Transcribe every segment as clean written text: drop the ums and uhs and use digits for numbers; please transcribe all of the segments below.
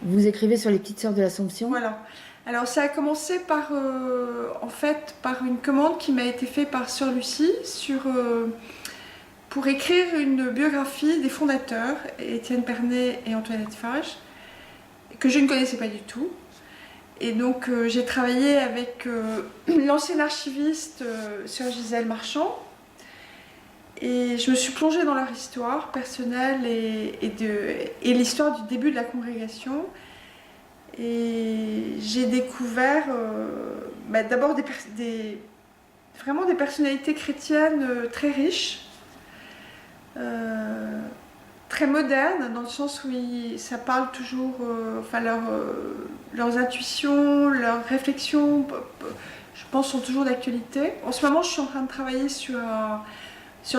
Vous écrivez sur les petites sœurs de l'Assomption? Voilà. Alors ça a commencé par, en fait, par une commande qui m'a été faite par Sœur Lucie pour écrire une biographie des fondateurs, Étienne Pernet et Antoinette Fage, que je ne connaissais pas du tout. Et donc j'ai travaillé avec l'ancienne archiviste Sœur Gisèle Marchand, et je me suis plongée dans leur histoire personnelle et l'histoire du début de la congrégation. Et j'ai découvert d'abord vraiment des personnalités chrétiennes très riches, très modernes, dans le sens où ça parle toujours, leurs intuitions, leurs réflexions, je pense, sont toujours d'actualité. En ce moment, je suis en train de travailler sur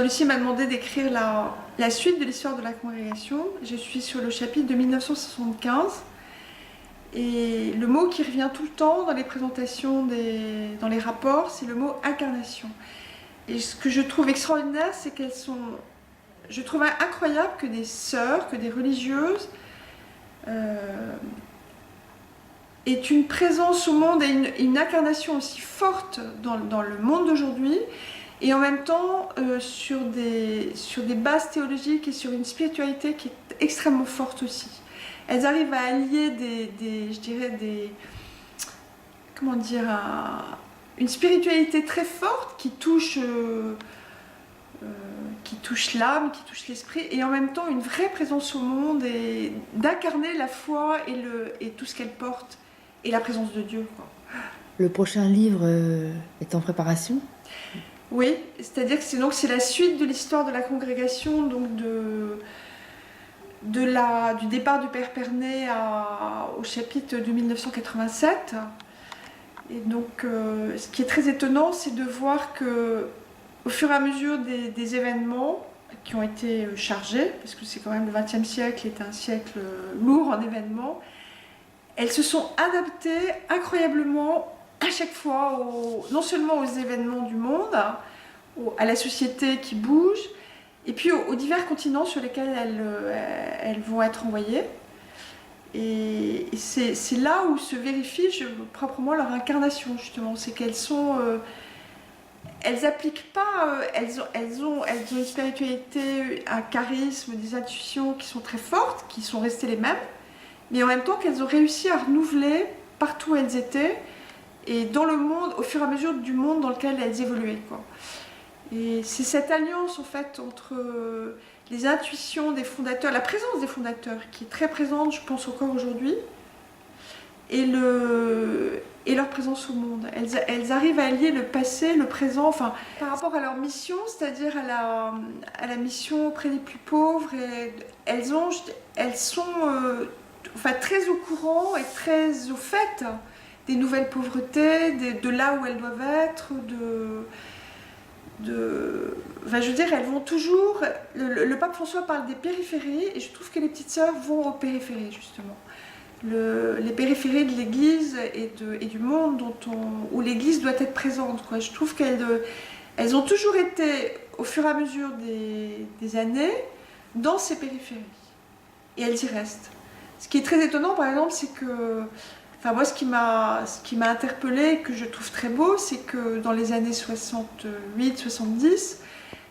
Lucie m'a demandé d'écrire la suite de l'histoire de la congrégation. Je suis sur le chapitre de 1975. Et le mot qui revient tout le temps dans les présentations, dans les rapports, c'est le mot incarnation. Et ce que je trouve extraordinaire, c'est qu'elles sont... Je trouve incroyable que des sœurs, que des religieuses aient une présence au monde et une incarnation aussi forte dans le monde d'aujourd'hui, et en même temps sur des bases théologiques et sur une spiritualité qui est extrêmement forte aussi. Elles arrivent à allier comment dire, une spiritualité très forte qui touche l'âme, qui touche l'esprit, et en même temps une vraie présence au monde, et d'incarner la foi et tout ce qu'elle porte, et la présence de Dieu, quoi. Le prochain livre est en préparation? Oui, c'est-à-dire que c'est la suite de l'histoire de la congrégation, donc du départ du Père Pernet au chapitre de 1987. Et donc, ce qui est très étonnant, c'est de voir que, au fur et à mesure des événements qui ont été chargés, parce que c'est quand même le XXe siècle est un siècle lourd en événements, elles se sont adaptées incroyablement à chaque fois, non seulement aux événements du monde, à la société qui bouge, et puis aux divers continents sur lesquels elles vont être envoyées. Et c'est là où se vérifie proprement leur incarnation, justement. C'est qu'elles sont... elles appliquent pas... elles ont une spiritualité, un charisme, des intuitions qui sont très fortes, qui sont restées les mêmes, mais en même temps qu'elles ont réussi à renouveler partout où elles étaient, et dans le monde, au fur et à mesure du monde dans lequel elles évoluaient, quoi. Et c'est cette alliance, en fait, entre les intuitions des fondateurs, la présence des fondateurs, qui est très présente, je pense, encore aujourd'hui, et leur présence au monde. Elles arrivent à allier le passé, le présent, enfin, par rapport à leur mission, c'est-à-dire à la mission auprès des plus pauvres. Et elles sont très au courant et très au fait des nouvelles pauvretés, de là où elles doivent être, enfin, je veux dire, elles vont toujours... Le pape François parle des périphéries, et je trouve que les petites sœurs vont aux périphéries, justement. Les périphéries de l'Église et du monde où l'Église doit être présente, quoi. Je trouve qu'elles ont toujours été, au fur et à mesure des années, dans ces périphéries. Et elles y restent. Ce qui est très étonnant, par exemple, c'est que... Enfin, moi, ce qui m'a interpellée, que je trouve très beau, c'est que dans les années 68-70,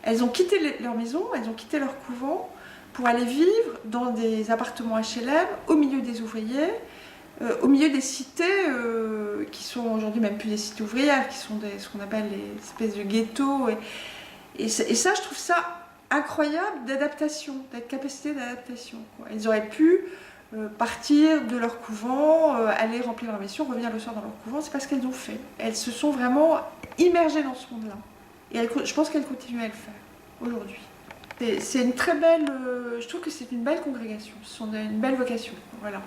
elles ont quitté leur maison, elles ont quitté leur couvent pour aller vivre dans des appartements HLM, au milieu des ouvriers, au milieu des cités qui sont aujourd'hui même plus des cités ouvrières, qui sont ce qu'on appelle les espèces de ghettos. Et ça, je trouve ça incroyable d'adaptation, d'être capacité d'adaptation, quoi. Elles auraient pu partir de leur couvent, aller remplir leur mission, revenir le soir dans leur couvent. C'est pas ce qu'elles ont fait. Elles se sont vraiment immergées dans ce monde-là. Et je pense qu'elles continuent à le faire aujourd'hui. C'est une très belle... je trouve que c'est une belle congrégation. Ce sont une belle vocation. Voilà.